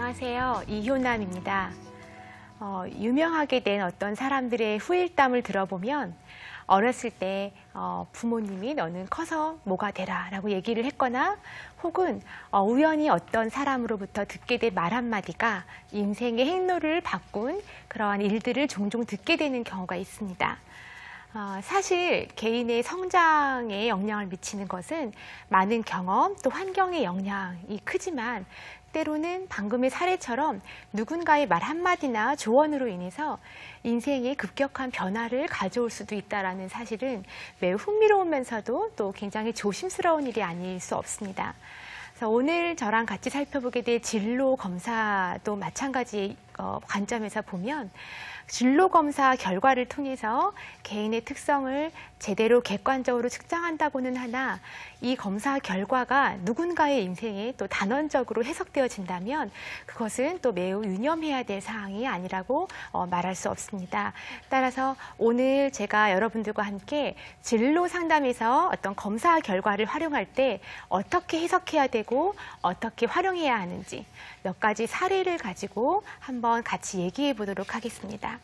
안녕하세요. 이효남입니다. 유명하게 된 어떤 사람들의 후일담을 들어보면 어렸을 때 부모님이 너는 커서 뭐가 되라 라고 얘기를 했거나 혹은 우연히 어떤 사람으로부터 듣게 된 말 한마디가 인생의 행로를 바꾼 그러한 일들을 종종 듣게 되는 경우가 있습니다. 사실 개인의 성장에 영향을 미치는 것은 많은 경험 또 환경의 영향이 크지만 때로는 방금의 사례처럼 누군가의 말 한마디나 조언으로 인해서 인생에 급격한 변화를 가져올 수도 있다는 사실은 매우 흥미로우면서도 또 굉장히 조심스러운 일이 아닐 수 없습니다. 그래서 오늘 저랑 같이 살펴보게 될 진로 검사도 마찬가지 관점에서 보면 진로 검사 결과를 통해서 개인의 특성을 제대로 객관적으로 측정한다고는 하나 이 검사 결과가 누군가의 인생에 또 단언적으로 해석되어진다면 그것은 또 매우 유념해야 될 사항이 아니라고 말할 수 없습니다. 따라서 오늘 제가 여러분들과 함께 진로 상담에서 어떤 검사 결과를 활용할 때 어떻게 해석해야 되고 어떻게 활용해야 하는지 몇 가지 사례를 가지고 한번 같이 얘기해 보도록 하겠습니다.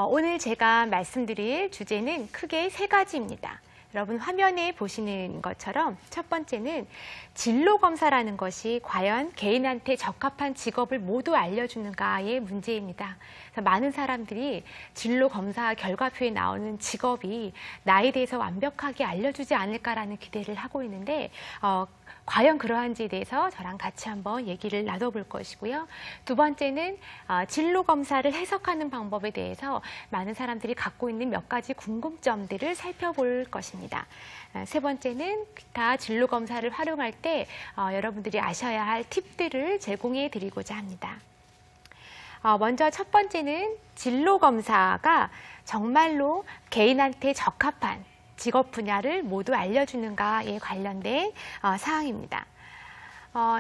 오늘 제가 말씀드릴 주제는 크게 세 가지입니다. 여러분 화면에 보시는 것처럼 첫 번째는 진로 검사라는 것이 과연 개인한테 적합한 직업을 모두 알려주는가의 문제입니다. 그래서 많은 사람들이 진로 검사 결과표에 나오는 직업이 나에 대해서 완벽하게 알려주지 않을까라는 기대를 하고 있는데 과연 그러한지에 대해서 저랑 같이 한번 얘기를 나눠볼 것이고요. 두 번째는 진로 검사를 해석하는 방법에 대해서 많은 사람들이 갖고 있는 몇 가지 궁금점들을 살펴볼 것입니다. 세 번째는 기타 진로 검사를 활용할 때 여러분들이 아셔야 할 팁들을 제공해 드리고자 합니다. 먼저 첫 번째는 진로 검사가 정말로 개인한테 적합한 직업 분야를 모두 알려주는가에 관련된 사항입니다.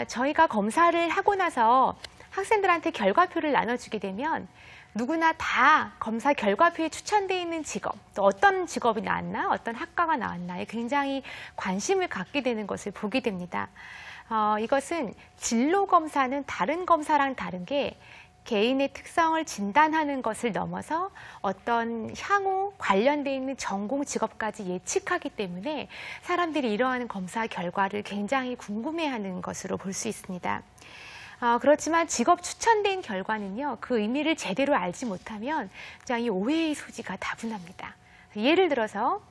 저희가 검사를 하고 나서 학생들한테 결과표를 나눠주게 되면 누구나 다 검사 결과표에 추천되어 있는 직업, 또 어떤 직업이 나왔나, 어떤 학과가 나왔나에 굉장히 관심을 갖게 되는 것을 보게 됩니다. 이것은 진로 검사는 다른 검사랑 다른 게 개인의 특성을 진단하는 것을 넘어서 어떤 향후 관련되어 있는 전공 직업까지 예측하기 때문에 사람들이 이러한 검사 결과를 굉장히 궁금해하는 것으로 볼 수 있습니다. 그렇지만 직업 추천된 결과는요, 그 의미를 제대로 알지 못하면 굉장히 오해의 소지가 다분합니다. 예를 들어서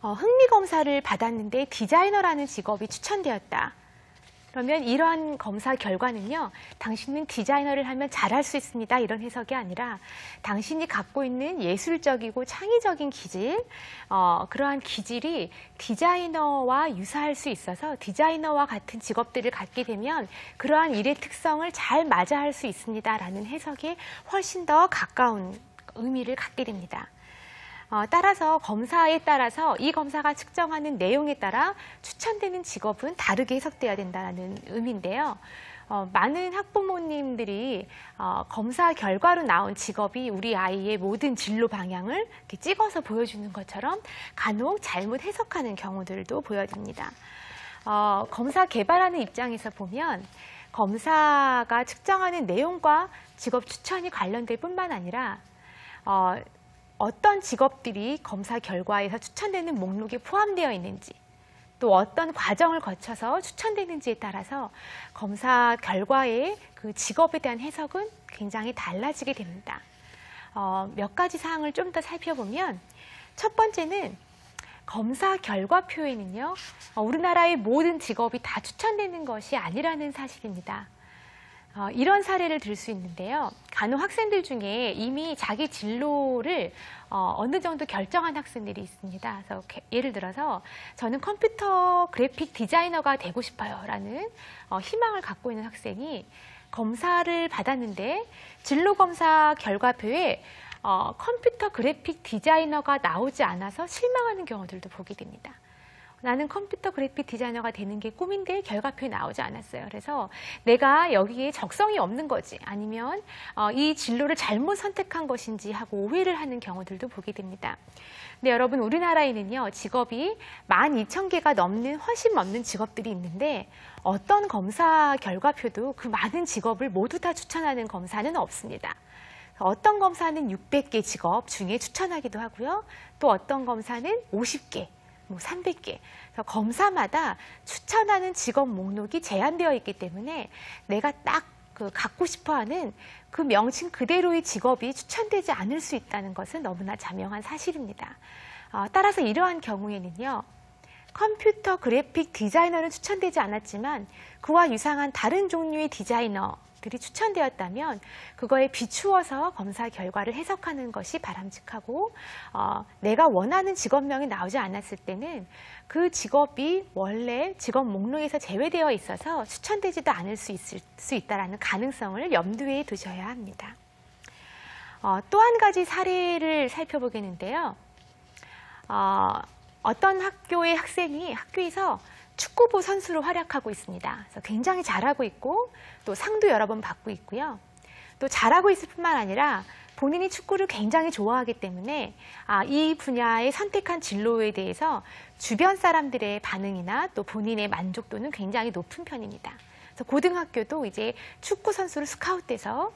흥미검사를 받았는데 디자이너라는 직업이 추천되었다. 그러면 이러한 검사 결과는요, 당신은 디자이너를 하면 잘할 수 있습니다. 이런 해석이 아니라 당신이 갖고 있는 예술적이고 창의적인 기질, 그러한 기질이 디자이너와 유사할 수 있어서 디자이너와 같은 직업들을 갖게 되면 그러한 일의 특성을 잘 맞이할 수 있습니다. 라는 해석에 훨씬 더 가까운 의미를 갖게 됩니다. 따라서 검사에 따라서 이 검사가 측정하는 내용에 따라 추천되는 직업은 다르게 해석돼야 된다는 의미인데요. 많은 학부모님들이 검사 결과로 나온 직업이 우리 아이의 모든 진로 방향을 이렇게 찍어서 보여주는 것처럼 간혹 잘못 해석하는 경우들도 보여집니다. 검사 개발하는 입장에서 보면 검사가 측정하는 내용과 직업 추천이 관련될 뿐만 아니라 어떤 직업들이 검사 결과에서 추천되는 목록에 포함되어 있는지 또 어떤 과정을 거쳐서 추천되는지에 따라서 검사 결과의 그 직업에 대한 해석은 굉장히 달라지게 됩니다. 몇 가지 사항을 좀 더 살펴보면 첫 번째는 검사 결과표에는요, 우리나라의 모든 직업이 다 추천되는 것이 아니라는 사실입니다. 이런 사례를 들 수 있는데요. 간혹 학생들 중에 이미 자기 진로를 어느 정도 결정한 학생들이 있습니다. 그래서 예를 들어서 저는 컴퓨터 그래픽 디자이너가 되고 싶어요 라는 희망을 갖고 있는 학생이 검사를 받았는데 진로 검사 결과표에 컴퓨터 그래픽 디자이너가 나오지 않아서 실망하는 경우들도 보게 됩니다. 나는 컴퓨터 그래픽 디자이너가 되는 게 꿈인데 결과표에 나오지 않았어요. 그래서 내가 여기에 적성이 없는 거지 아니면 이 진로를 잘못 선택한 것인지 하고 오해를 하는 경우들도 보게 됩니다. 근데 여러분 우리나라에는요 직업이 12,000개가 넘는 훨씬 넘는 직업들이 있는데 어떤 검사 결과표도 그 많은 직업을 모두 다 추천하는 검사는 없습니다. 어떤 검사는 600개 직업 중에 추천하기도 하고요. 또 어떤 검사는 50개, 300개. 그래서 검사마다 추천하는 직업 목록이 제한되어 있기 때문에 내가 딱 갖고 싶어하는 그 명칭 그대로의 직업이 추천되지 않을 수 있다는 것은 너무나 자명한 사실입니다. 따라서 이러한 경우에는요. 컴퓨터 그래픽 디자이너는 추천되지 않았지만 그와 유사한 다른 종류의 디자이너들이 추천되었다면 그거에 비추어서 검사 결과를 해석하는 것이 바람직하고 내가 원하는 직업명이 나오지 않았을 때는 그 직업이 원래 직업 목록에서 제외되어 있어서 추천되지도 않을 수 있다는 가능성을 염두에 두셔야 합니다. 또 한 가지 사례를 살펴보겠는데요. 어떤 학교의 학생이 학교에서 축구부 선수로 활약하고 있습니다. 그래서 굉장히 잘하고 있고 또 상도 여러 번 받고 있고요. 또 잘하고 있을 뿐만 아니라 본인이 축구를 굉장히 좋아하기 때문에 이 분야의 선택한 진로에 대해서 주변 사람들의 반응이나 또 본인의 만족도는 굉장히 높은 편입니다. 그래서 고등학교도 이제 축구 선수를 스카웃돼서